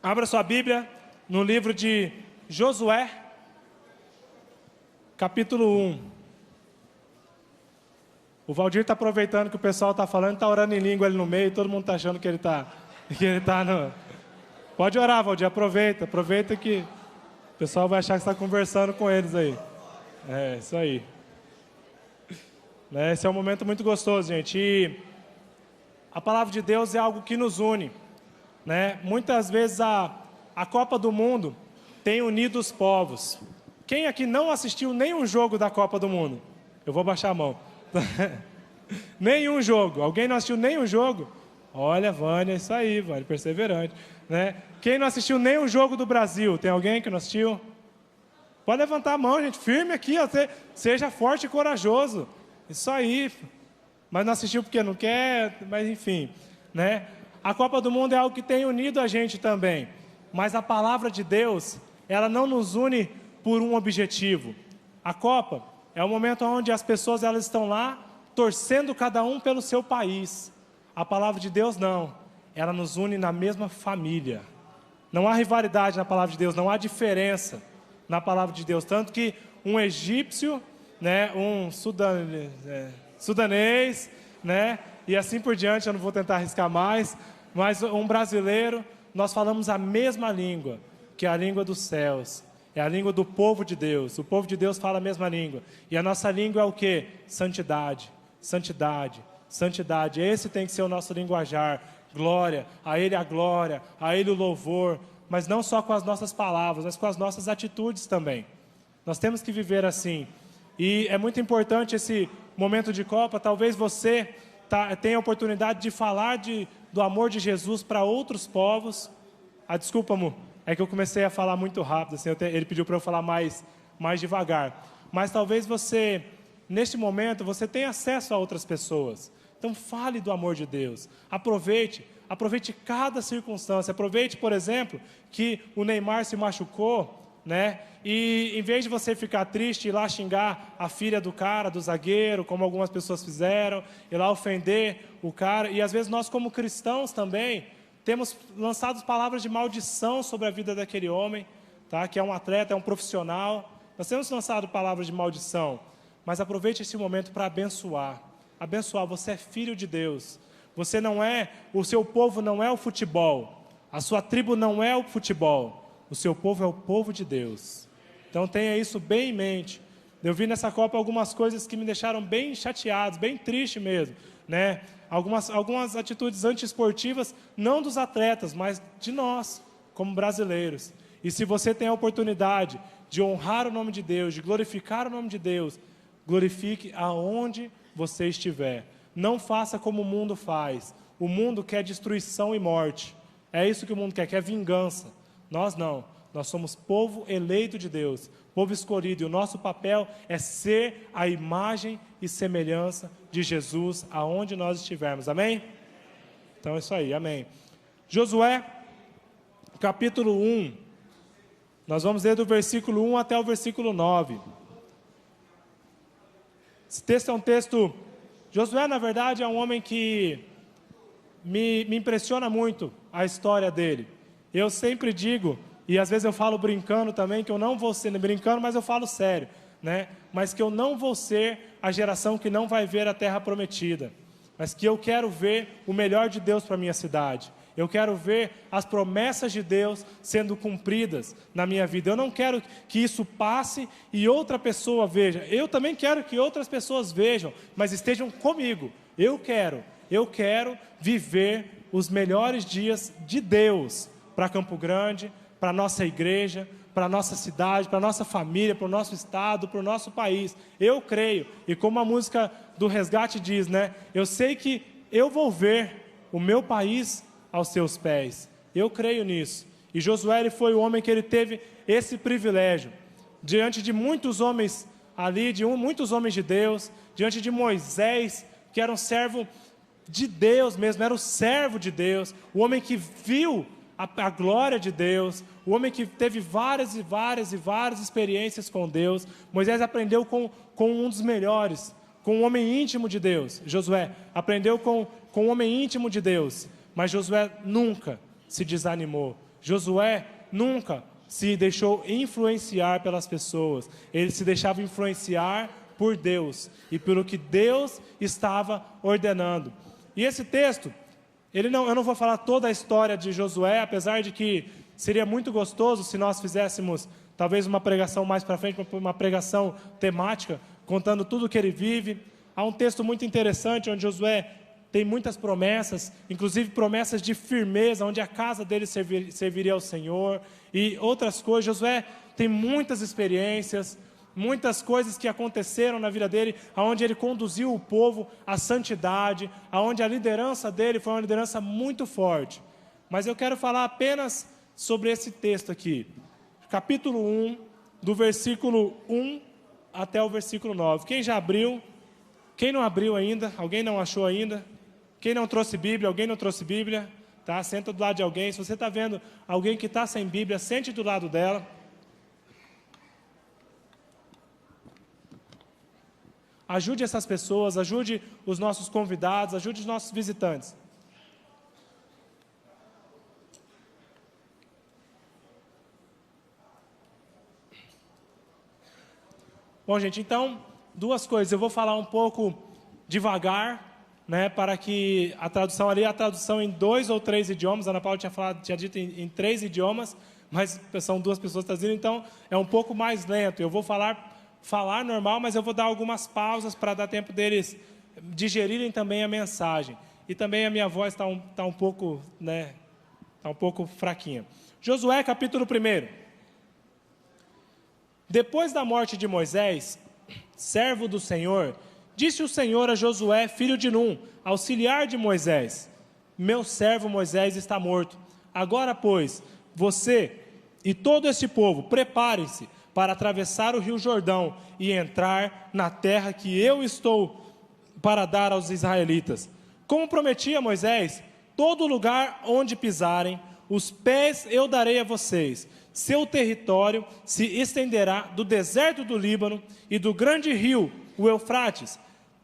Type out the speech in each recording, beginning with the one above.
Abra sua Bíblia no livro de Josué, capítulo 1. O Valdir está aproveitando que o pessoal está falando, está orando em língua ali no meio, todo mundo está achando que ele está no... Pode orar, Valdir, aproveita que o pessoal vai achar que você está conversando com eles aí. É, isso aí. Esse é um momento muito gostoso, gente. E a palavra de Deus é algo que nos une, né? Muitas vezes a Copa do Mundo tem unido os povos. Quem aqui não assistiu nenhum jogo da Copa do Mundo? Eu vou baixar a mão. Nenhum jogo. Alguém não assistiu nenhum jogo? Olha, Vânia, isso aí, Vânia, perseverante, né? Quem não assistiu nenhum jogo do Brasil? Tem alguém que não assistiu? Pode levantar a mão, gente, firme aqui, ó, seja forte e corajoso. Isso aí. Mas não assistiu porque não quer, mas enfim, né? A Copa do Mundo é algo que tem unido a gente também. Mas a palavra de Deus, ela não nos une por um objetivo. A Copa é o momento onde as pessoas elas estão lá torcendo cada um pelo seu país. A palavra de Deus não. Ela nos une na mesma família. Não há rivalidade na palavra de Deus, não há diferença na palavra de Deus. Tanto que um egípcio, né, um sudanês, né, e assim por diante, eu não vou tentar arriscar mais, mas um brasileiro, nós falamos a mesma língua, que é a língua dos céus, é a língua do povo de Deus. O povo de Deus fala a mesma língua, e a nossa língua é o quê? Santidade, santidade, santidade. Esse tem que ser o nosso linguajar. Glória, a Ele o louvor, mas não só com as nossas palavras, mas com as nossas atitudes também. Nós temos que viver assim. E é muito importante esse momento de Copa. Talvez você tenha a oportunidade de falar do amor de Jesus para outros povos. Desculpa, amor, é que eu comecei a falar muito rápido, assim, ele pediu para eu falar mais devagar. Mas talvez você, neste momento, você tenha acesso a outras pessoas. Então fale do amor de Deus, aproveite cada circunstância. Aproveite, por exemplo, que o Neymar se machucou, né? E em vez de você ficar triste e ir lá xingar a filha do cara, do zagueiro, como algumas pessoas fizeram, ir lá ofender o cara, e às vezes nós como cristãos também, temos lançado palavras de maldição sobre a vida daquele homem, tá? Que é um atleta, é um profissional. Nós temos lançado palavras de maldição, mas aproveite esse momento para abençoar. Abençoar, você é filho de Deus. Você não é, o seu povo não é o futebol. A sua tribo não é o futebol. O seu povo é o povo de Deus. Então tenha isso bem em mente. Eu vi nessa Copa algumas coisas que me deixaram bem chateados, bem triste mesmo, né? Algumas atitudes antiesportivas, não dos atletas, mas de nós, como brasileiros. E se você tem a oportunidade de honrar o nome de Deus, de glorificar o nome de Deus, glorifique aonde você estiver. Não faça como o mundo faz. O mundo quer destruição e morte. É isso que o mundo quer vingança. Nós não. Nós somos povo eleito de Deus, povo escolhido. E o nosso papel é ser a imagem e semelhança de Jesus aonde nós estivermos. Amém? Então é isso aí, amém. Josué, capítulo 1. Nós vamos ler do versículo 1 até o versículo 9. Esse texto é um texto... Josué, na verdade, é um homem que me impressiona muito a história dele. Eu sempre digo, e às vezes eu falo brincando também, que eu não vou ser, brincando, mas eu falo sério, né? Mas que eu não vou ser a geração que não vai ver a terra prometida, mas que eu quero ver o melhor de Deus para a minha cidade. Eu quero ver as promessas de Deus sendo cumpridas na minha vida. Eu não quero que isso passe e outra pessoa veja. Eu também quero que outras pessoas vejam, mas estejam comigo. Eu quero viver os melhores dias de Deus para Campo Grande, para a nossa igreja, para a nossa cidade, para a nossa família, para o nosso estado, para o nosso país. Eu creio, e como a música do Resgate diz, né? Eu sei que eu vou ver o meu país aos seus pés. Eu creio nisso. E Josué, ele foi o homem que ele teve esse privilégio. Diante de muitos homens ali, muitos homens de Deus, diante de Moisés, que era um servo de Deus mesmo, era o servo de Deus, o homem que viu a glória de Deus, o homem que teve várias experiências com Deus. Moisés aprendeu com um dos melhores, com um homem íntimo de Deus. Josué aprendeu com um homem íntimo de Deus. mas Josué nunca se desanimou. Josué nunca se deixou influenciar pelas pessoas. Ele se deixava influenciar por Deus e pelo que Deus estava ordenando. E esse texto, eu não vou falar toda a história de Josué, apesar de que seria muito gostoso se nós fizéssemos talvez uma pregação mais para frente, uma pregação temática, contando tudo o que ele vive. Há um texto muito interessante onde Josué tem muitas promessas, inclusive promessas de firmeza, onde a casa dele serviria ao Senhor e outras coisas. Josué tem muitas experiências, muitas coisas que aconteceram na vida dele, onde ele conduziu o povo à santidade, onde a liderança dele foi uma liderança muito forte. Mas eu quero falar apenas sobre esse texto aqui, capítulo 1, do versículo 1 até o versículo 9. Quem já abriu? Quem não abriu ainda? Alguém não achou ainda? Quem não trouxe Bíblia? Alguém não trouxe Bíblia? Tá? Senta do lado de alguém. Se você está vendo alguém que está sem Bíblia, sente do lado dela. Ajude essas pessoas, ajude os nossos convidados, ajude os nossos visitantes. Bom, gente, então, duas coisas. Eu vou falar um pouco devagar, né, para que a tradução ali, a tradução em 2 ou 3 idiomas. A Ana Paula tinha dito em 3 idiomas, mas são 2 pessoas traduzindo, então é um pouco mais lento. Eu vou falar normal, mas eu vou dar algumas pausas para dar tempo deles digerirem também a mensagem. E também a minha voz está um pouco, né, está um pouco fraquinha. Josué, capítulo 1. Depois da morte de Moisés, servo do Senhor, disse o Senhor a Josué, filho de Num, auxiliar de Moisés: meu servo Moisés está morto. Agora, pois, você e todo este povo, preparem-se para atravessar o rio Jordão e entrar na terra que eu estou para dar aos israelitas. Como prometi a Moisés, todo lugar onde pisarem, os pés eu darei a vocês. Seu território se estenderá do deserto do Líbano e do grande rio, o Eufrates,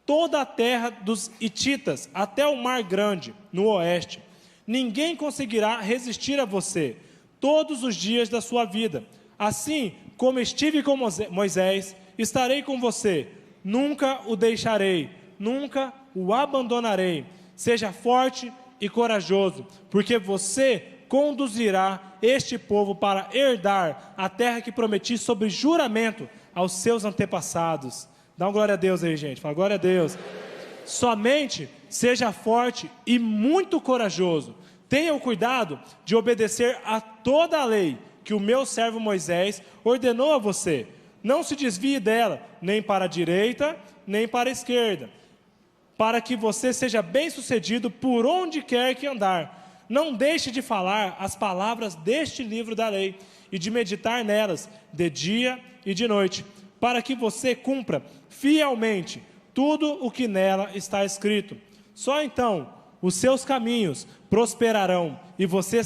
toda a terra dos hititas, até o mar grande, no oeste. Ninguém conseguirá resistir a você todos os dias da sua vida. Assim como estive com Moisés, estarei com você. Nunca o deixarei, nunca o abandonarei. Seja forte e corajoso, porque você conduzirá este povo para herdar a terra que prometi sob juramento aos seus antepassados. Dá uma glória a Deus aí, gente. Fala glória a Deus. Somente seja forte e muito corajoso. Tenha o cuidado de obedecer a toda a lei que o meu servo Moisés ordenou a você. Não se desvie dela, nem para a direita, nem para a esquerda, para que você seja bem-sucedido por onde quer que andar. Não deixe de falar as palavras deste livro da lei e de meditar nelas de dia e de noite, para que você cumpra fielmente tudo o que nela está escrito. Só então os seus caminhos prosperarão e você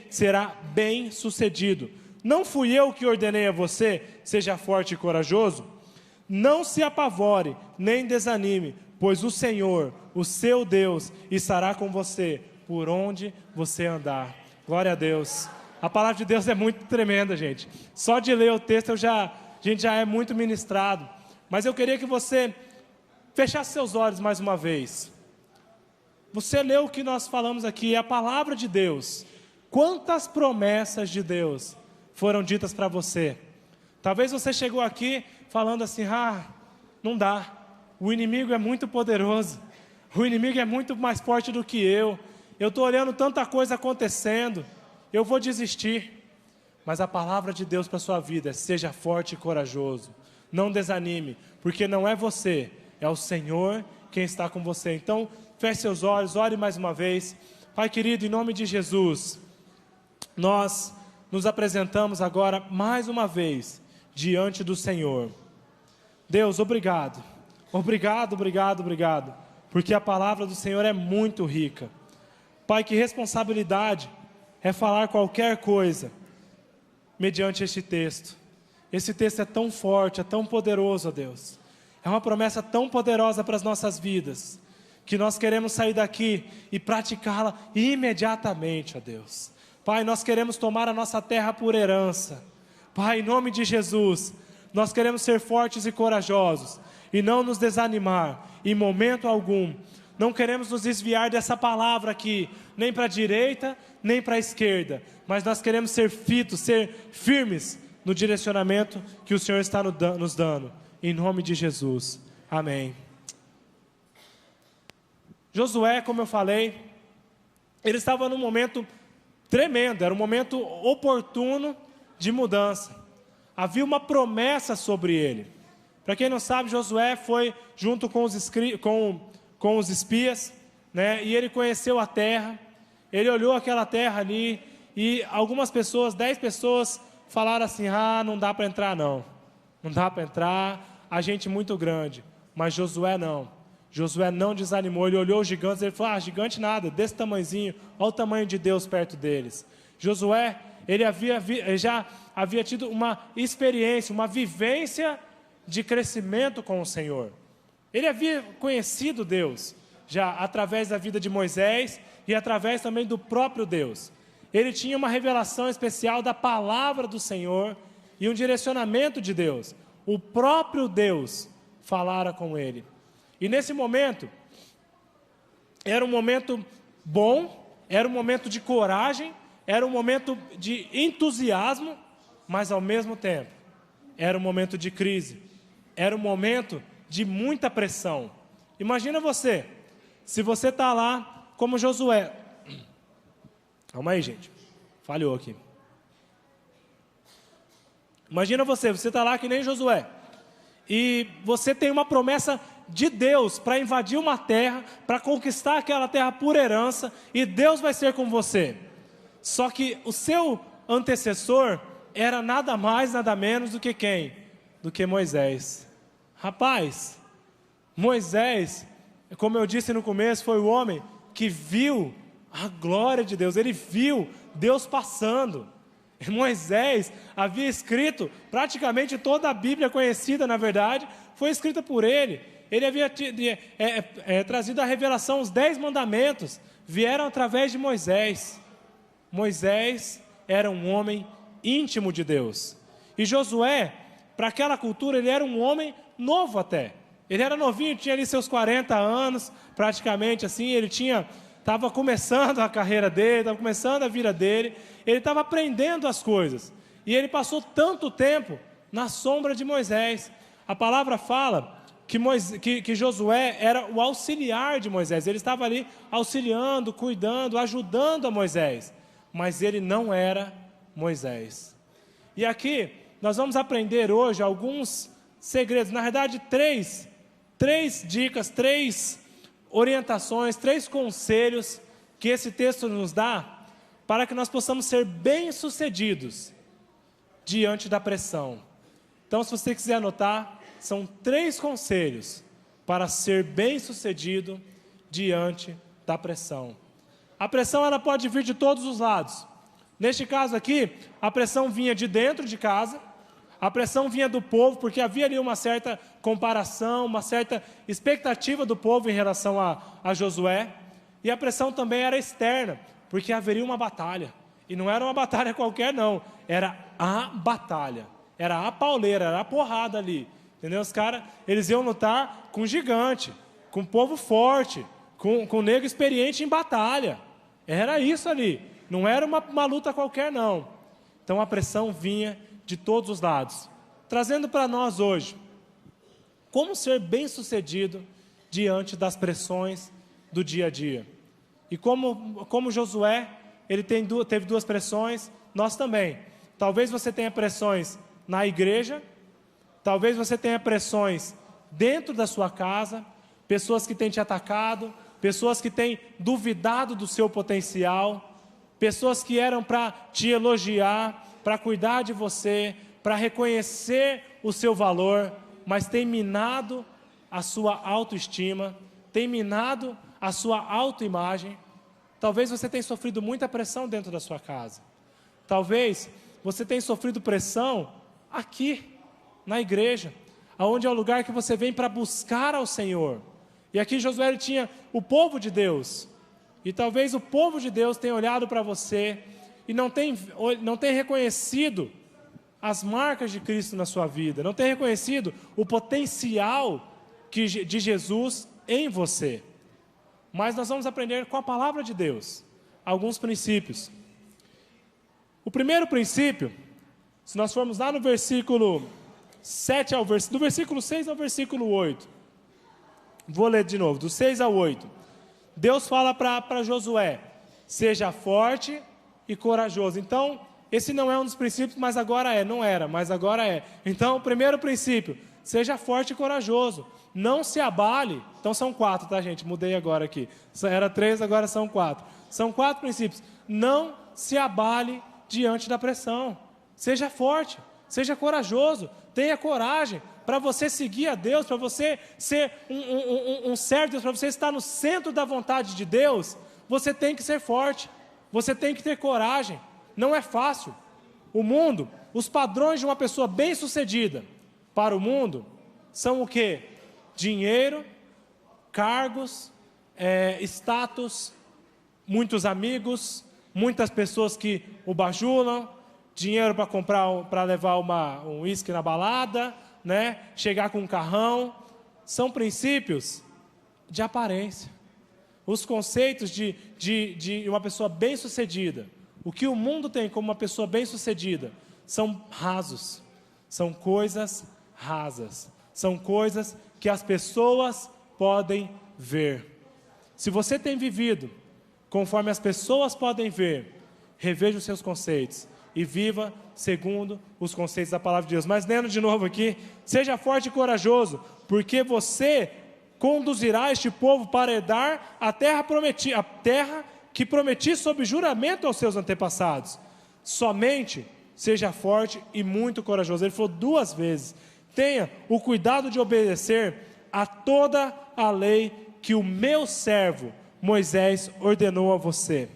será bem-sucedido. Não fui eu que ordenei a você, seja forte e corajoso? Não se apavore, nem desanime, pois o Senhor, o seu Deus, estará com você por onde você andar. Glória a Deus. A palavra de Deus é muito tremenda, gente. Só de ler o texto a gente já é muito ministrado. Mas eu queria que você fechasse seus olhos mais uma vez. Você leu o que nós falamos aqui, a palavra de Deus. Quantas promessas de Deus foram ditas para você? Talvez você chegou aqui falando assim: não dá. O inimigo é muito poderoso. O inimigo é muito mais forte do que eu. Eu estou olhando tanta coisa acontecendo, eu vou desistir. Mas a palavra de Deus para a sua vida é: seja forte e corajoso. Não desanime, porque não é você, é o Senhor quem está com você. Então, feche seus olhos, ore mais uma vez. Pai querido, em nome de Jesus, nós nos apresentamos agora mais uma vez diante do Senhor. Deus, obrigado. Obrigado, obrigado, obrigado, porque a palavra do Senhor é muito rica. Pai, que responsabilidade é falar qualquer coisa mediante este texto. Esse texto é tão forte, é tão poderoso, ó Deus. É uma promessa tão poderosa para as nossas vidas, que nós queremos sair daqui e praticá-la imediatamente, ó Deus. Pai, nós queremos tomar a nossa terra por herança. Pai, em nome de Jesus, nós queremos ser fortes e corajosos e não nos desanimar em momento algum. Não queremos nos desviar dessa palavra aqui, nem para a direita, nem para a esquerda, mas nós queremos ser fitos, ser firmes no direcionamento que o Senhor está nos dando, em nome de Jesus, amém. Josué, como eu falei, ele estava num momento tremendo, era um momento oportuno de mudança, havia uma promessa sobre ele. Para quem não sabe, Josué foi junto com os espias, né? E ele conheceu a terra, ele olhou aquela terra ali, e algumas pessoas, 10 pessoas, falaram assim: não dá para entrar não dá para entrar, a gente muito grande. Mas Josué não desanimou, ele olhou os gigantes, ele falou: gigante nada, desse tamanhozinho, olha o tamanho de Deus perto deles. Josué, ele já havia tido uma experiência, uma vivência de crescimento com o Senhor. Ele havia conhecido Deus, já através da vida de Moisés e através também do próprio Deus. Ele tinha uma revelação especial da palavra do Senhor e um direcionamento de Deus. O próprio Deus falara com ele. E nesse momento, era um momento bom, era um momento de coragem, era um momento de entusiasmo, mas ao mesmo tempo, era um momento de crise, era um momento de muita pressão. Imagina você, se você está lá como Josué. Calma aí, gente, falhou aqui. Imagina você está lá que nem Josué, e você tem uma promessa de Deus para invadir uma terra, para conquistar aquela terra por herança, e Deus vai ser com você. Só que o seu antecessor era nada mais, nada menos do que quem? Do que Moisés. Rapaz, Moisés, como eu disse no começo, foi o homem que viu a glória de Deus, ele viu Deus passando. Moisés havia escrito praticamente toda a Bíblia conhecida, na verdade, foi escrita por ele. Ele havia trazido a revelação, os 10 mandamentos vieram através de Moisés. Moisés era um homem íntimo de Deus. E Josué, para aquela cultura, ele era um homem novo até. Ele era novinho, tinha ali seus 40 anos, praticamente assim, estava começando a carreira dele, estava começando a vida dele, ele estava aprendendo as coisas. E ele passou tanto tempo na sombra de Moisés. A palavra fala que Josué era o auxiliar de Moisés, ele estava ali auxiliando, cuidando, ajudando a Moisés, mas ele não era Moisés. E aqui nós vamos aprender hoje alguns segredos, na verdade três dicas, 3 orientações, 3 conselhos que esse texto nos dá para que nós possamos ser bem-sucedidos diante da pressão. Então, se você quiser anotar, são 3 conselhos para ser bem-sucedido diante da pressão. A pressão ela pode vir de todos os lados. Neste caso aqui, a pressão vinha de dentro de casa, a pressão vinha do povo, porque havia ali uma certa comparação, uma certa expectativa do povo em relação a Josué. E a pressão também era externa, porque haveria uma batalha. E não era uma batalha qualquer não, era a batalha. Era a pauleira, era a porrada ali. Entendeu? Os caras, eles iam lutar com gigante, com povo forte, com negro experiente em batalha. Era isso ali, não era uma luta qualquer não. Então a pressão vinha de todos os lados. Trazendo para nós hoje, como ser bem-sucedido diante das pressões do dia a dia. E como Josué, ele teve 2 pressões, nós também. Talvez você tenha pressões na igreja, talvez você tenha pressões dentro da sua casa, pessoas que têm te atacado, pessoas que têm duvidado do seu potencial, pessoas que eram para te elogiar, para cuidar de você, para reconhecer o seu valor, mas tem minado a sua autoestima, tem minado a sua autoimagem. Talvez você tenha sofrido muita pressão dentro da sua casa. Talvez você tenha sofrido pressão aqui, na igreja, onde é o lugar que você vem para buscar ao Senhor. E aqui Josué ele tinha o povo de Deus. E talvez o povo de Deus tenha olhado para você e não tem reconhecido as marcas de Cristo na sua vida, não tem reconhecido o potencial de Jesus em você. Mas nós vamos aprender com a palavra de Deus alguns princípios. O primeiro princípio, se nós formos lá no versículo 7 do versículo 6 ao versículo 8, vou ler de novo, do 6 ao 8. Deus fala para Josué: seja forte e corajoso. Então, esse não é um dos princípios, mas agora é. Não era, mas agora é. Então, o primeiro princípio: seja forte e corajoso. Não se abale. Então, são 4, tá, gente? Mudei agora aqui. Era 3, agora são 4. São 4 princípios. Não se abale diante da pressão. Seja forte, seja corajoso, tenha coragem para você seguir a Deus, para você ser um servo de Deus, para você estar no centro da vontade de Deus. Você tem que ser forte, você tem que ter coragem. Não é fácil. O mundo, os padrões de uma pessoa bem-sucedida para o mundo são o quê? Dinheiro, cargos, status, muitos amigos, muitas pessoas que o bajulam, dinheiro para comprar, para levar um uísque na balada, né? Chegar com um carrão. São princípios de aparência. Os conceitos de uma pessoa bem-sucedida, o que o mundo tem como uma pessoa bem-sucedida, são rasos, são coisas rasas, são coisas que as pessoas podem ver. Se você tem vivido conforme as pessoas podem ver, reveja os seus conceitos e viva segundo os conceitos da palavra de Deus. Mas lendo de novo aqui: seja forte e corajoso, porque você conduzirá este povo para herdar a terra que prometi sob juramento aos seus antepassados. Somente seja forte e muito corajoso. Ele falou 2 vezes: tenha o cuidado de obedecer a toda a lei que o meu servo Moisés ordenou a você.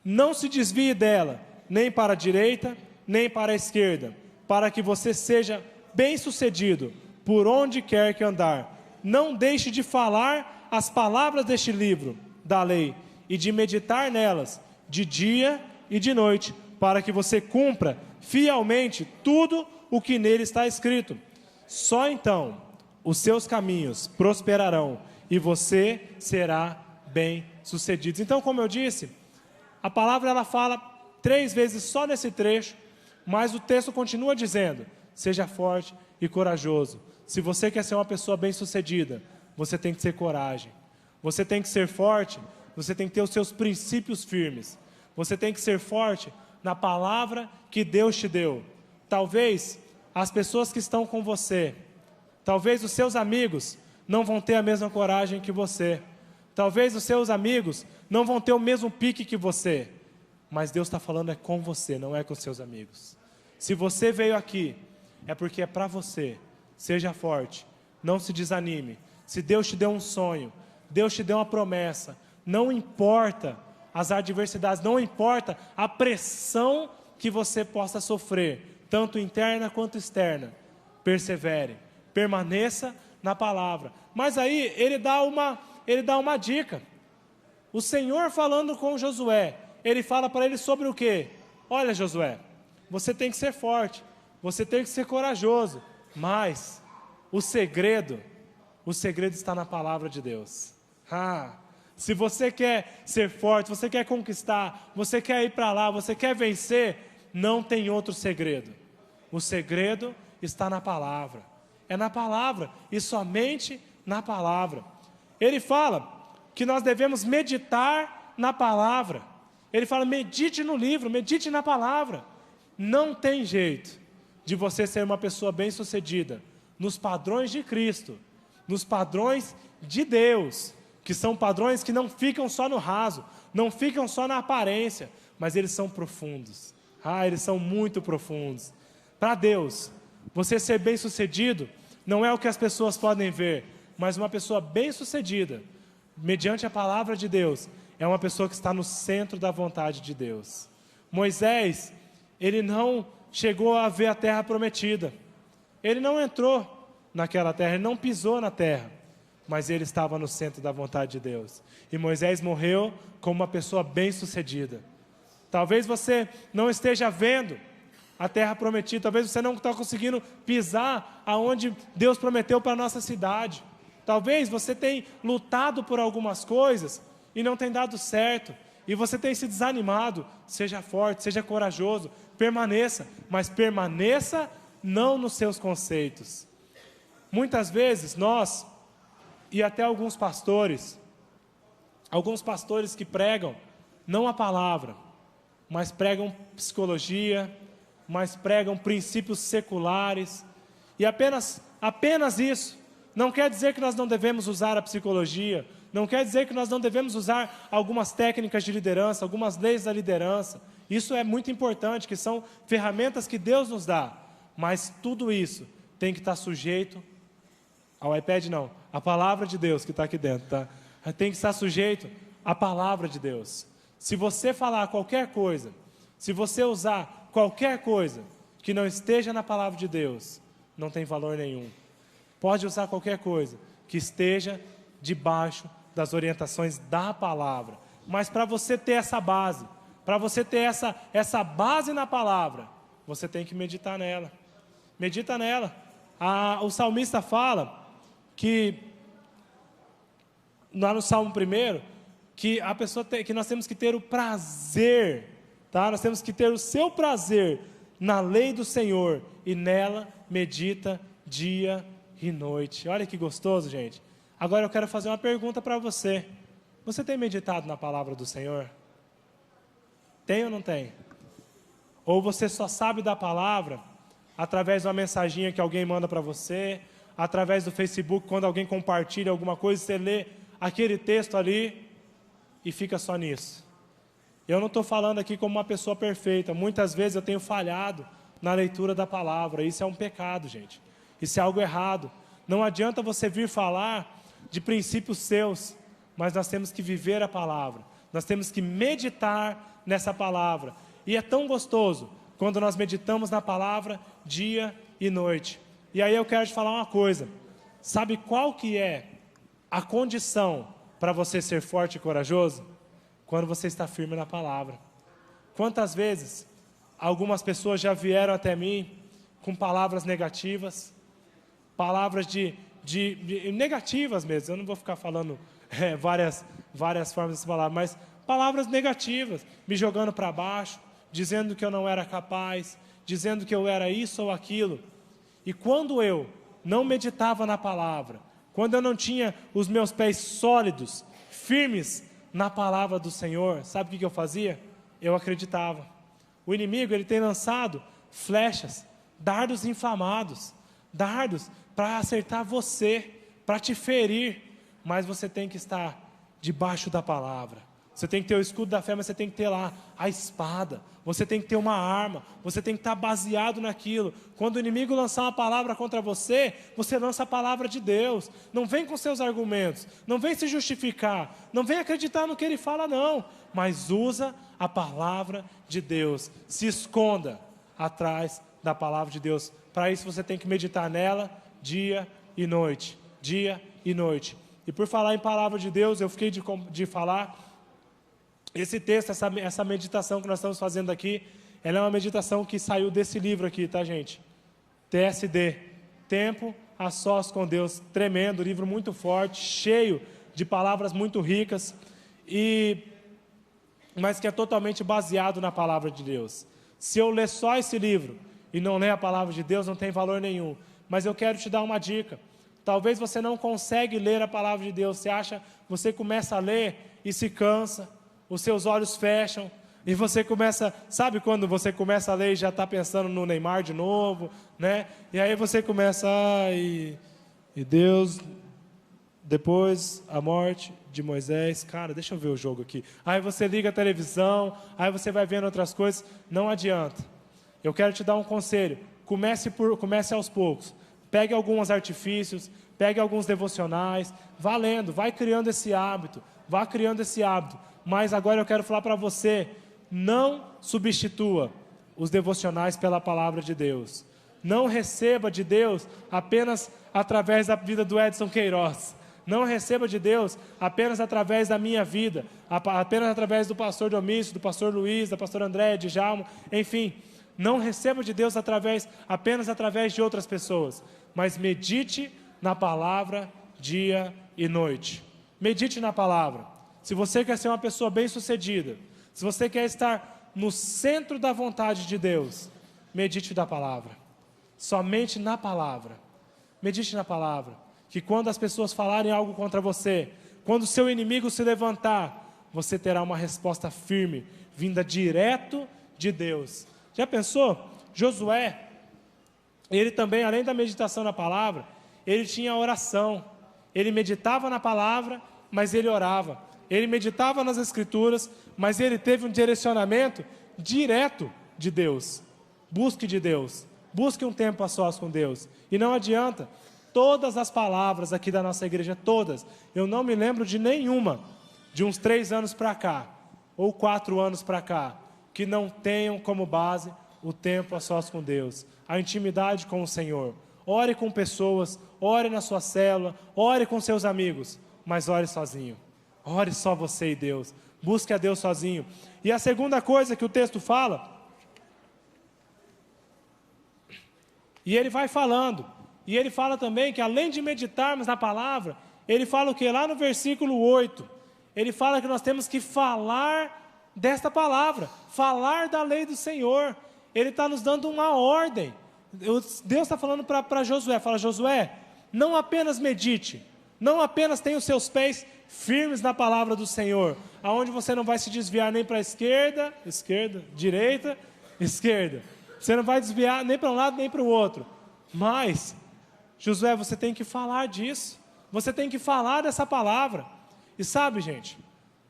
Não se desvie dela, nem para a direita, nem para a esquerda, para que você seja bem-sucedido por onde quer que andar. Não deixe de falar as palavras deste livro da lei e de meditar nelas de dia e de noite, para que você cumpra fielmente tudo o que nele está escrito. Só então os seus caminhos prosperarão e você será bem-sucedido. Então, como eu disse, a palavra ela fala 3 vezes só nesse trecho, mas o texto continua dizendo: seja forte e corajoso. Se você quer ser uma pessoa bem-sucedida, você tem que ter coragem. Você tem que ser forte, você tem que ter os seus princípios firmes. Você tem que ser forte na palavra que Deus te deu. Talvez as pessoas que estão com você, talvez os seus amigos não vão ter a mesma coragem que você. Talvez os seus amigos não vão ter o mesmo pique que você. Mas Deus está falando é com você, não é com seus amigos. Se você veio aqui, é porque é para você. Seja forte, não se desanime. Se Deus te deu um sonho, Deus te deu uma promessa, não importa as adversidades, não importa a pressão que você possa sofrer, tanto interna quanto externa, persevere, permaneça na palavra. Mas aí ele dá uma dica. O Senhor falando com Josué, ele fala para ele sobre o quê? Olha, Josué, você tem que ser forte, você tem que ser corajoso, mas o segredo está na palavra de Deus. Se você quer ser forte, você quer conquistar, você quer ir para lá, você quer vencer, não tem outro segredo. O segredo está na palavra. É na palavra e somente na palavra. Ele fala que nós devemos meditar na palavra. Ele fala: medite no livro, medite na palavra. Não tem jeito de você ser uma pessoa bem-sucedida nos padrões de Cristo, nos padrões de Deus, que são padrões que não ficam só no raso, não ficam só na aparência, mas eles são profundos. Eles são muito profundos. Para Deus, você ser bem-sucedido não é o que as pessoas podem ver, mas uma pessoa bem-sucedida, mediante a palavra de Deus, é uma pessoa que está no centro da vontade de Deus. Moisés, ele não chegou a ver a terra prometida. Ele não entrou naquela terra, ele não pisou na terra. mas ele estava no centro da vontade de Deus. E Moisés morreu como uma pessoa bem-sucedida. Talvez você não esteja vendo a terra prometida, talvez você não está conseguindo pisar aonde Deus prometeu para a nossa cidade. Talvez você tenha lutado por algumas coisas e não tem dado certo, e você tem se desanimado. Seja forte, seja corajoso, permaneça, mas permaneça não nos seus conceitos. Muitas vezes nós, e até alguns pastores que pregam não a palavra, mas pregam psicologia, mas pregam princípios seculares, e apenas isso. Não quer dizer que nós não devemos usar a psicologia, não quer dizer que nós não devemos usar algumas técnicas de liderança, algumas leis da liderança. Isso é muito importante, que são ferramentas que Deus nos dá, mas tudo isso tem que estar sujeito ao iPad, não, a palavra de Deus que está aqui dentro, tá? Tem que estar sujeito à palavra de Deus. Se você falar qualquer coisa, se você usar qualquer coisa que não esteja na palavra de Deus, não tem valor nenhum. Pode usar qualquer coisa que esteja debaixo das orientações da palavra. Mas para você ter essa base, para você ter essa base na palavra, você tem que meditar nela. Medita nela. O salmista fala que, lá no Salmo 1, que que nós temos que ter o prazer, tá? Nós temos que ter o seu prazer na lei do Senhor, e nela medita dia e noite. Olha que gostoso, gente. Agora eu quero fazer uma pergunta para você. Você tem meditado na palavra do Senhor? Tem ou não tem? Ou você só sabe da palavra através de uma mensaginha que alguém manda para você, através do Facebook, quando alguém compartilha alguma coisa, você lê aquele texto ali e fica só nisso? Eu não estou falando aqui como uma pessoa perfeita. Muitas vezes eu tenho falhado na leitura da palavra. Isso é um pecado, gente. Isso é algo errado. Não adianta você vir falar de princípios seus, mas nós temos que viver a palavra. Nós temos que meditar nessa palavra. E é tão gostoso quando nós meditamos na palavra dia e noite. E aí eu quero te falar uma coisa. Sabe qual que é a condição para você ser forte e corajoso? Quando você está firme na palavra. Quantas vezes algumas pessoas já vieram até mim com palavras negativas, palavras de negativas mesmo. Eu não vou ficar falando várias formas dessa palavra, mas palavras negativas, me jogando para baixo, dizendo que eu não era capaz, dizendo que eu era isso ou aquilo. E quando eu não meditava na palavra, quando eu não tinha os meus pés sólidos, firmes na palavra do Senhor, sabe o que eu fazia? Eu acreditava. O inimigo, ele tem lançado flechas, dardos inflamados, dardos para acertar você, para te ferir, mas você tem que estar debaixo da palavra. Você tem que ter o escudo da fé, mas você tem que ter lá a espada. Você tem que ter uma arma. Você tem que estar baseado naquilo. Quando o inimigo lançar uma palavra contra você, você lança a palavra de Deus. Não vem com seus argumentos. Não vem se justificar. Não vem acreditar no que ele fala, não. Mas usa a palavra de Deus. Se esconda atrás da palavra de Deus. Para isso você tem que meditar nela dia e noite. Dia e noite. E por falar em palavra de Deus, eu fiquei de falar... Esse texto, essa meditação que nós estamos fazendo aqui, ela é uma meditação que saiu desse livro aqui, tá, gente? TSD, Tempo a Sós com Deus. Tremendo, livro muito forte, cheio de palavras muito ricas, mas que é totalmente baseado na palavra de Deus. Se eu ler só esse livro e não ler a palavra de Deus, não tem valor nenhum. Mas eu quero te dar uma dica. Talvez você não consegue ler a palavra de Deus. Você começa a ler e se cansa. Os seus olhos fecham e você começa, sabe quando você começa a ler e já está pensando no Neymar de novo, né? E aí você começa, e Deus, depois a morte de Moisés, cara, deixa eu ver o jogo aqui. Aí você liga a televisão, aí você vai vendo outras coisas, não adianta. Eu quero te dar um conselho, comece aos poucos, pegue alguns artifícios, pegue alguns devocionais, vá lendo, vai criando esse hábito, Mas agora eu quero falar para você, não substitua os devocionais pela palavra de Deus. Não receba de Deus apenas através da vida do Edson Queiroz. Não receba de Deus apenas através da minha vida, apenas através do pastor Domício, do pastor Luiz, da pastora Andréia, de Djalma, enfim. Não receba de Deus apenas através de outras pessoas, mas medite na palavra dia e noite. Medite na palavra. Se você quer ser uma pessoa bem-sucedida, se você quer estar no centro da vontade de Deus, medite na palavra. Somente na palavra. Medite na palavra. Que quando as pessoas falarem algo contra você, quando o seu inimigo se levantar, você terá uma resposta firme, vinda direto de Deus. Já pensou? Josué, ele também, além da meditação na palavra, ele tinha oração. Ele meditava na palavra, mas ele orava. Ele meditava nas escrituras, mas ele teve um direcionamento direto de Deus. Busque de Deus. Busque um tempo a sós com Deus. E não adianta. Todas as palavras aqui da nossa igreja, todas, eu não me lembro de nenhuma, de uns 3 anos para cá, ou 4 anos para cá, que não tenham como base o tempo a sós com Deus, a intimidade com o Senhor. Ore com pessoas, ore na sua célula, ore com seus amigos, mas ore sozinho. Ore só você e Deus. Busque a Deus sozinho. E a segunda coisa que o texto fala, e ele vai falando, e ele fala também que além de meditarmos na palavra, ele fala o que? Lá no versículo 8, ele fala que nós temos que falar desta palavra, falar da lei do Senhor. Ele está nos dando uma ordem. Deus está falando para Josué, fala: Josué, não apenas medite, não apenas tenha os seus pés firmes na palavra do Senhor, aonde você não vai se desviar nem para a esquerda, direita, esquerda. Você não vai desviar nem para um lado nem para o outro. Mas, Josué, você tem que falar disso. Você tem que falar dessa palavra. E sabe, gente,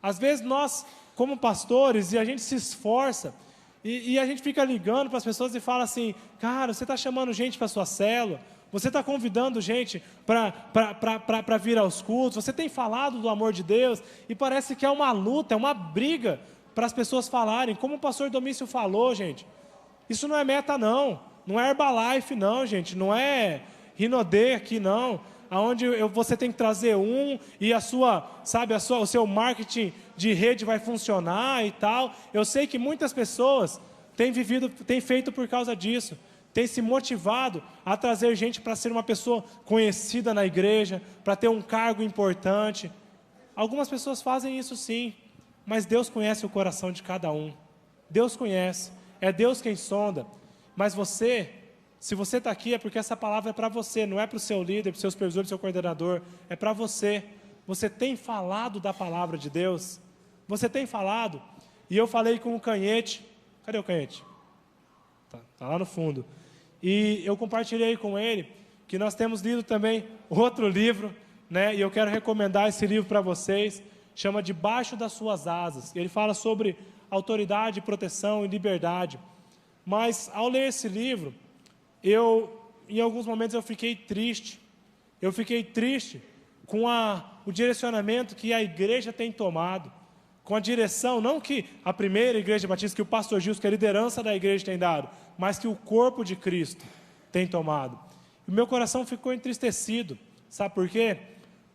às vezes nós, como pastores, e a gente se esforça, e a gente fica ligando para as pessoas e fala assim: cara, você está chamando gente para a sua célula, você está convidando gente para vir aos cultos, você tem falado do amor de Deus, e parece que é uma luta, é uma briga para as pessoas falarem. Como o pastor Domício falou, gente, isso não é meta não, não é Herbalife não, gente, não é Rinodê aqui não, aonde você tem que trazer e o seu marketing de rede vai funcionar e tal. Eu sei que muitas pessoas têm feito por causa disso, têm se motivado a trazer gente para ser uma pessoa conhecida na igreja, para ter um cargo importante. Algumas pessoas fazem isso sim, mas Deus conhece o coração de cada um. Deus conhece, é Deus quem sonda. Mas se você está aqui, é porque essa palavra é para você, não é para o seu líder, para o seu supervisor, para o seu coordenador, é para você. Você tem falado da palavra de Deus? Você tem falado? E eu falei com o Canhete. Cadê o Canhete? Está lá no fundo. E eu compartilhei com ele que nós temos lido também outro livro, né? E eu quero recomendar esse livro para vocês. Chama Debaixo das Suas Asas. Ele fala sobre autoridade, proteção e liberdade. Mas ao ler esse livro, em alguns momentos eu fiquei triste. Eu fiquei triste com o direcionamento que a igreja tem tomado, com a direção, não que a primeira igreja batista, que o pastor Gilson, que a liderança da igreja tem dado, mas que o corpo de Cristo tem tomado. E o meu coração ficou entristecido. Sabe por quê?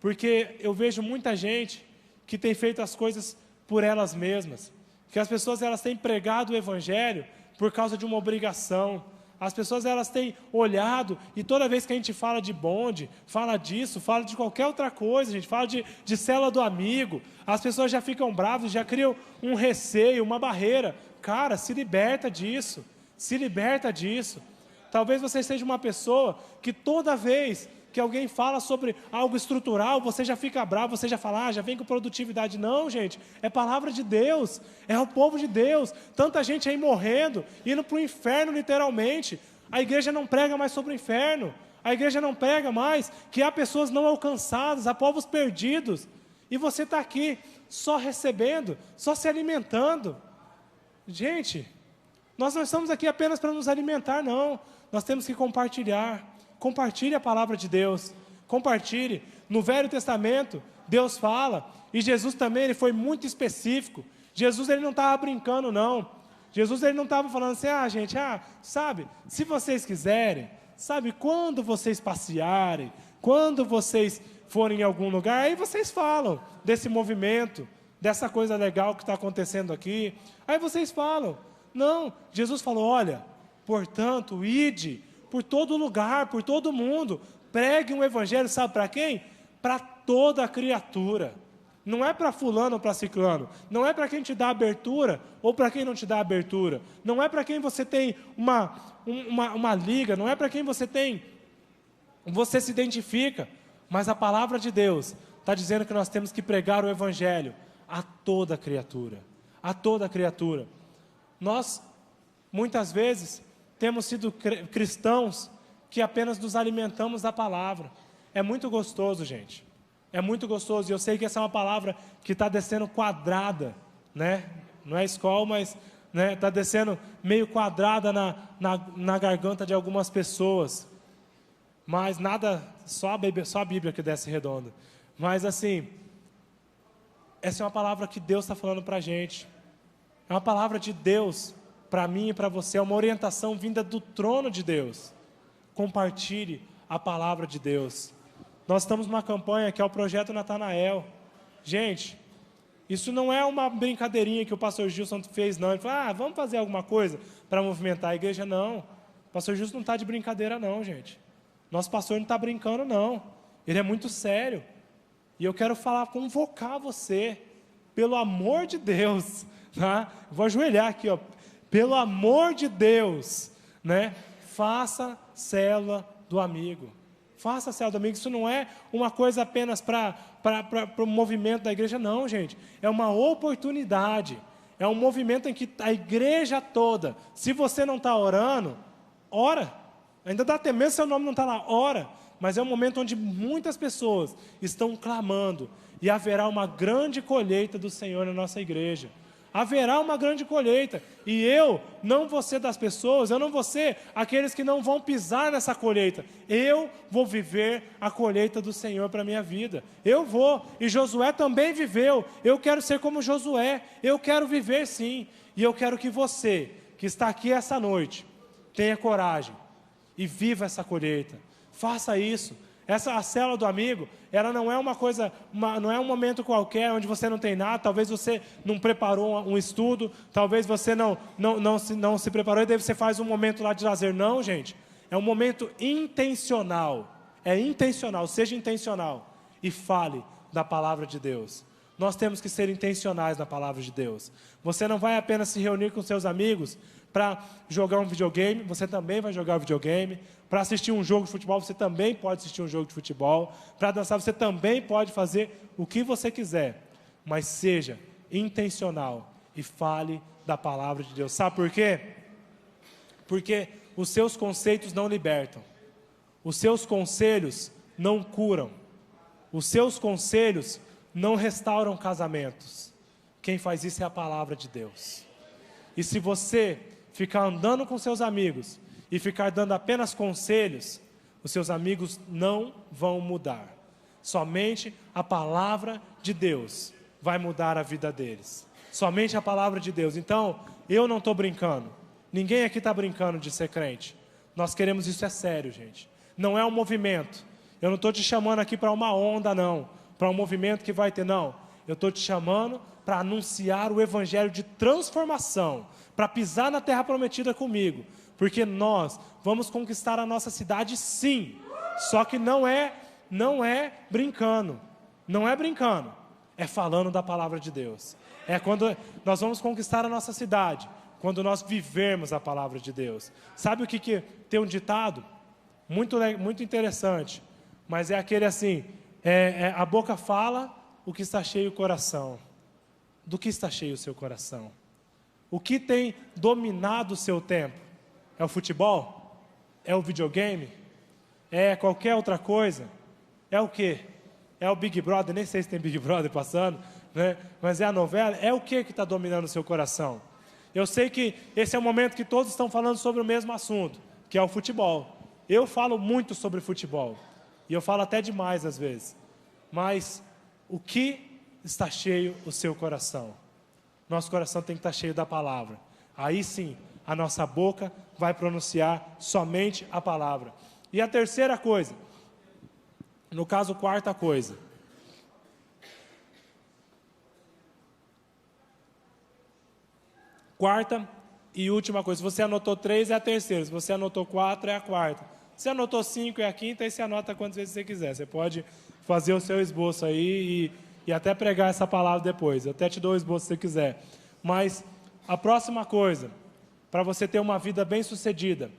Porque eu vejo muita gente que tem feito as coisas por elas mesmas, que as pessoas elas têm pregado o evangelho por causa de uma obrigação. As pessoas elas têm olhado, e toda vez que a gente fala de bonde, fala disso, fala de qualquer outra coisa, a gente fala de célula do amigo, as pessoas já ficam bravas, já criam um receio, uma barreira. Cara, se liberta disso, se liberta disso. Talvez você seja uma pessoa que toda vez que alguém fala sobre algo estrutural, você já fica bravo, você já fala, já vem com produtividade. Não, gente, é palavra de Deus, é o povo de Deus. Tanta gente aí morrendo, indo para o inferno literalmente. A igreja não prega mais sobre o inferno, a igreja não prega mais que há pessoas não alcançadas, há povos perdidos. E você está aqui só recebendo, só se alimentando. Gente, nós não estamos aqui apenas para nos alimentar, não. Nós temos que compartilhar. Compartilhe a palavra de Deus, compartilhe. No Velho Testamento, Deus fala, e Jesus também, ele foi muito específico. Jesus, ele não estava brincando, não. Jesus, ele não estava falando assim, gente, sabe, se vocês quiserem, sabe, quando vocês passearem, quando vocês forem em algum lugar, aí vocês falam desse movimento, dessa coisa legal que está acontecendo aqui. Aí vocês falam. Não, Jesus falou, olha, portanto, ide por todo lugar, por todo mundo, pregue um evangelho, sabe para quem? Para toda criatura. Não é para fulano ou para ciclano, não é para quem te dá abertura ou para quem não te dá abertura, não é para quem você tem uma liga, não é para quem você se identifica, mas a palavra de Deus está dizendo que nós temos que pregar o evangelho a toda criatura, a toda criatura. Nós, muitas vezes, temos sido cristãos que apenas nos alimentamos da palavra. É muito gostoso, gente. É muito gostoso. E eu sei que essa é uma palavra que está descendo quadrada, né? Não é escola, mas está descendo meio quadrada na garganta de algumas pessoas. Mas nada, só a Bíblia que desce redonda. Mas assim, essa é uma palavra que Deus está falando para a gente. É uma palavra de Deus para mim e para você, é uma orientação vinda do trono de Deus. Compartilhe a palavra de Deus. Nós estamos numa campanha que é o Projeto Natanael. Gente, isso não é uma brincadeirinha que o pastor Gilson fez, não. Ele falou, vamos fazer alguma coisa para movimentar a igreja? Não. O pastor Gilson não está de brincadeira, não, gente. Nosso pastor não está brincando, não. Ele é muito sério. E eu quero convocar você, pelo amor de Deus, tá? Vou ajoelhar aqui, ó. Pelo amor de Deus, né? Faça célula do amigo. Faça célula do amigo. Isso não é uma coisa apenas para o movimento da igreja, não, gente. É uma oportunidade. É um movimento em que a igreja toda, se você não está orando, ora. Ainda dá até mesmo se seu nome não está lá, ora. Mas é um momento onde muitas pessoas estão clamando. E haverá uma grande colheita do Senhor na nossa igreja. Haverá uma grande colheita, e eu não vou ser das pessoas, eu não vou ser aqueles que não vão pisar nessa colheita. Eu vou viver a colheita do Senhor para a minha vida. Eu vou, e Josué também viveu. Eu quero ser como Josué, eu quero viver sim. E eu quero que você, que está aqui essa noite, tenha coragem e viva essa colheita. Faça isso. A célula do amigo, ela não é uma coisa, não é um momento qualquer onde você não tem nada. Talvez você não preparou um estudo, talvez você não se preparou e daí você faz um momento lá de lazer. Não, gente, é um momento intencional. É intencional, seja intencional e fale da palavra de Deus. Nós temos que ser intencionais na palavra de Deus. Você não vai apenas se reunir com seus amigos para jogar um videogame, você também vai jogar videogame. Para assistir um jogo de futebol, você também pode assistir um jogo de futebol. Para dançar, você também pode fazer o que você quiser. Mas seja intencional e fale da palavra de Deus. Sabe por quê? Porque os seus conceitos não libertam. Os seus conselhos não curam. Os seus conselhos não restauram casamentos. Quem faz isso é a palavra de Deus. E se você ficar andando com seus amigos e ficar dando apenas conselhos, os seus amigos não vão mudar. Somente a palavra de Deus vai mudar a vida deles. Somente a palavra de Deus. Então, eu não estou brincando. Ninguém aqui está brincando de ser crente. Nós queremos isso, é sério, gente. Não é um movimento. Eu não estou te chamando aqui para uma onda, não. Para um movimento que vai ter, não. Eu estou te chamando para anunciar o evangelho de transformação. Para pisar na terra prometida comigo. Porque nós vamos conquistar a nossa cidade, sim. Só que não é brincando. Não é brincando. É falando da palavra de Deus. É quando nós vamos conquistar a nossa cidade. Quando nós vivermos a palavra de Deus. Sabe o que tem um ditado? Muito interessante. Mas é aquele assim. A boca fala o que está cheio o coração. Do que está cheio o seu coração? O que tem dominado o seu tempo? É o futebol? É o videogame? É qualquer outra coisa? É o quê? É o Big Brother? Nem sei se tem Big Brother passando, né? Mas é a novela? É o que está dominando o seu coração? Eu sei que esse é o momento que todos estão falando sobre o mesmo assunto, que é o futebol. Eu falo muito sobre futebol. E eu falo até demais às vezes. Mas o que está cheio o seu coração? Nosso coração tem que estar cheio da palavra. Aí sim, a nossa boca vai pronunciar somente a palavra. E a terceira coisa, No caso, quarta coisa. Quarta e última coisa. Se você anotou 3, é a terceira. Se você anotou 4, é a quarta. Se anotou 5, é a quinta. E você anota quantas vezes você quiser. Você pode fazer o seu esboço aí e até pregar essa palavra depois. Eu até te dou o esboço se você quiser. Mas a próxima coisa, para você ter uma vida bem-sucedida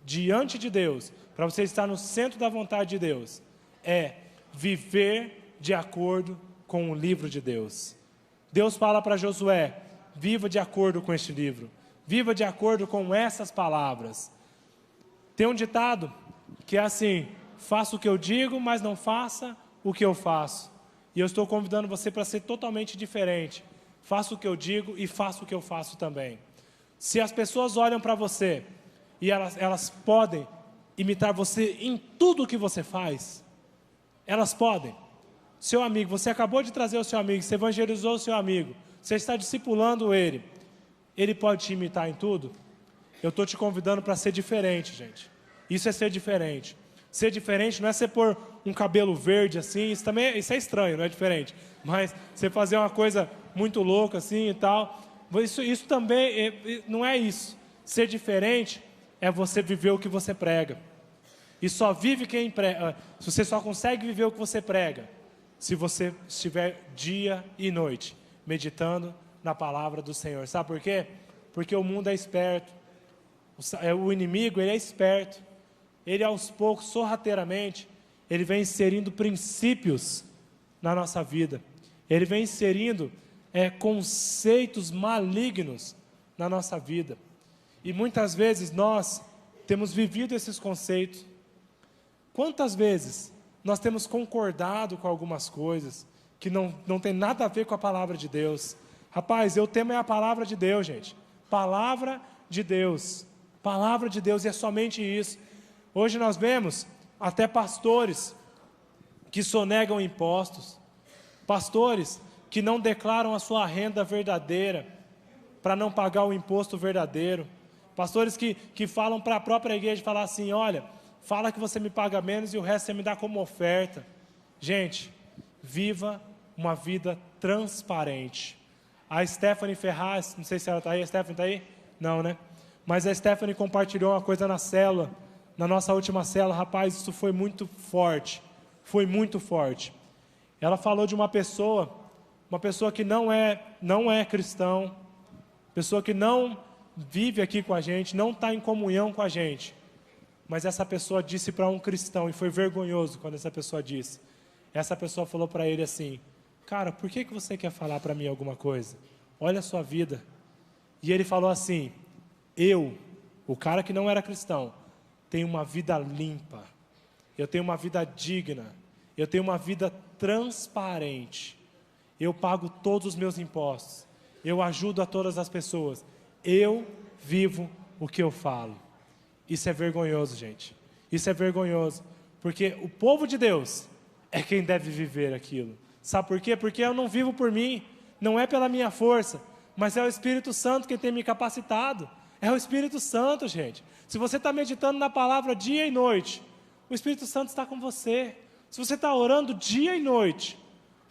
diante de Deus, para você estar no centro da vontade de Deus, é viver de acordo com o livro de Deus. Deus fala para Josué: viva de acordo com este livro, viva de acordo com essas palavras. Tem um ditado que é assim: faça o que eu digo, mas não faça o que eu faço. E eu estou convidando você para ser totalmente diferente. Faça o que eu digo e faça o que eu faço também. Se as pessoas olham para você e elas podem imitar você em tudo o que você faz, elas podem. Seu amigo, você acabou de trazer o seu amigo, você evangelizou o seu amigo, você está discipulando ele pode te imitar em tudo? Eu estou te convidando para ser diferente, gente. Isso é ser diferente. Ser diferente não é você pôr um cabelo verde assim, isso é estranho, não é diferente. Mas você fazer uma coisa muito louca assim e tal, isso também não é isso. Ser diferente é você viver o que você prega. E só vive quem prega. Você só consegue viver o que você prega se você estiver dia e noite meditando na palavra do Senhor. Sabe por quê? Porque o mundo é esperto. O inimigo, ele é esperto. Ele, aos poucos, sorrateiramente, ele vem inserindo princípios na nossa vida. Ele vem inserindo conceitos malignos na nossa vida. E muitas vezes nós temos vivido esses conceitos. Quantas vezes nós temos concordado com algumas coisas que não tem nada a ver com a palavra de Deus? Rapaz, o tema é a palavra de Deus, gente. Palavra de Deus. Palavra de Deus, e é somente isso. Hoje nós vemos até pastores que sonegam impostos, pastores que não declaram a sua renda verdadeira para não pagar o imposto verdadeiro, pastores que falam para a própria igreja, falar assim: olha, fala que você me paga menos e o resto você me dá como oferta. Gente, viva uma vida transparente. A Stephanie Ferraz, não sei se ela está aí, a Stephanie está aí? Não, né? Mas a Stephanie compartilhou uma coisa na célula, na nossa última célula. Rapaz, isso foi muito forte, Ela falou de uma pessoa que não é cristão, pessoa que não vive aqui com a gente, não está em comunhão com a gente. Mas essa pessoa disse para um cristão, e foi vergonhoso quando essa pessoa disse. Essa pessoa falou para ele assim: cara, por que você quer falar para mim alguma coisa? Olha a sua vida. E ele falou assim: o cara que não era cristão, tenho uma vida limpa, eu tenho uma vida digna, eu tenho uma vida transparente, eu pago todos os meus impostos, eu ajudo a todas as pessoas, eu vivo o que eu falo. Isso é vergonhoso, gente. Isso é vergonhoso, porque o povo de Deus é quem deve viver aquilo. Sabe por quê? Porque eu não vivo por mim, não é pela minha força, mas é o Espírito Santo que tem me capacitado. É o Espírito Santo, gente. Se você está meditando na palavra dia e noite, o Espírito Santo está com você. Se você está orando dia e noite,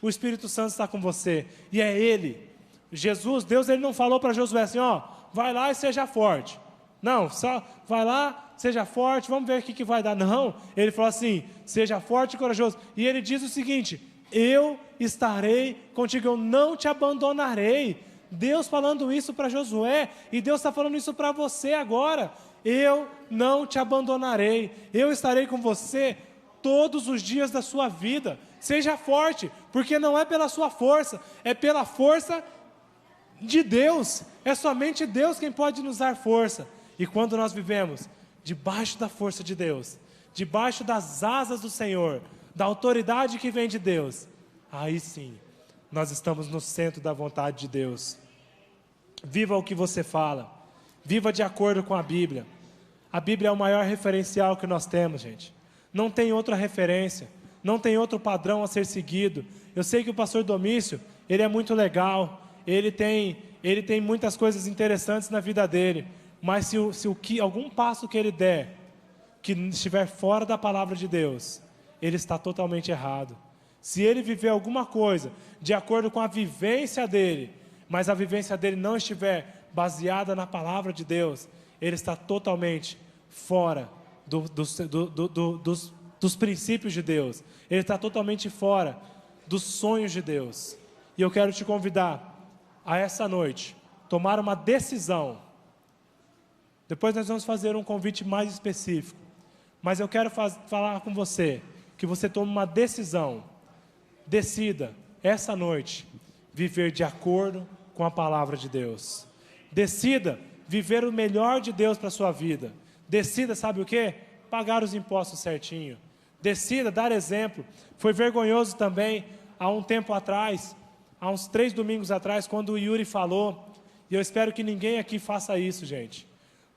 o Espírito Santo está com você. E é Ele. Jesus, Deus, Ele não falou para Josué assim: ó, vai lá e seja forte. Não, só vai lá, seja forte, vamos ver o que vai dar. Não, Ele falou assim: seja forte e corajoso. E Ele diz o seguinte: eu estarei contigo, eu não te abandonarei. Deus falando isso para Josué, e Deus está falando isso para você agora. Eu não te abandonarei, eu estarei com você todos os dias da sua vida. Seja forte, porque não é pela sua força, é pela força de Deus. É somente Deus quem pode nos dar força. E quando nós vivemos debaixo da força de Deus, debaixo das asas do Senhor, da autoridade que vem de Deus, aí sim, nós estamos no centro da vontade de Deus. Viva o que você fala, viva de acordo com a Bíblia. A Bíblia é o maior referencial que nós temos, gente. Não tem outra referência, não tem outro padrão a ser seguido. Eu sei que o pastor Domício, ele é muito legal, ele tem muitas coisas interessantes na vida dele, mas se algum passo que ele der, que estiver fora da palavra de Deus, ele está totalmente errado. Se ele viver alguma coisa de acordo com a vivência dele, mas a vivência dele não estiver baseada na palavra de Deus, ele está totalmente fora dos princípios de Deus. Ele está totalmente fora dos sonhos de Deus. E eu quero te convidar a essa noite tomar uma decisão. Depois nós vamos fazer um convite mais específico, mas eu quero falar com você, que você tome uma decisão. Decida, essa noite, viver de acordo com a palavra de Deus. Decida viver o melhor de Deus para a sua vida. Decida, sabe o quê? Pagar os impostos certinho. Decida dar exemplo. Foi vergonhoso também, há um tempo atrás, há uns 3 domingos atrás, quando o Yuri falou, e eu espero que ninguém aqui faça isso, gente,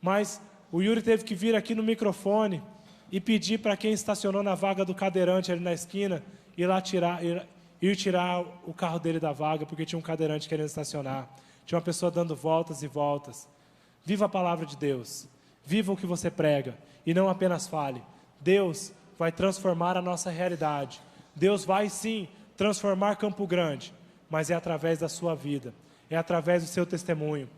mas o Yuri teve que vir aqui no microfone e pedir para quem estacionou na vaga do cadeirante ali na esquina, ir tirar o carro dele da vaga, porque tinha um cadeirante querendo estacionar. Tinha uma pessoa dando voltas e voltas. Viva a palavra de Deus. Viva o que você prega. E não apenas fale. Deus vai transformar a nossa realidade. Deus vai sim transformar Campo Grande. Mas é através da sua vida. É através do seu testemunho.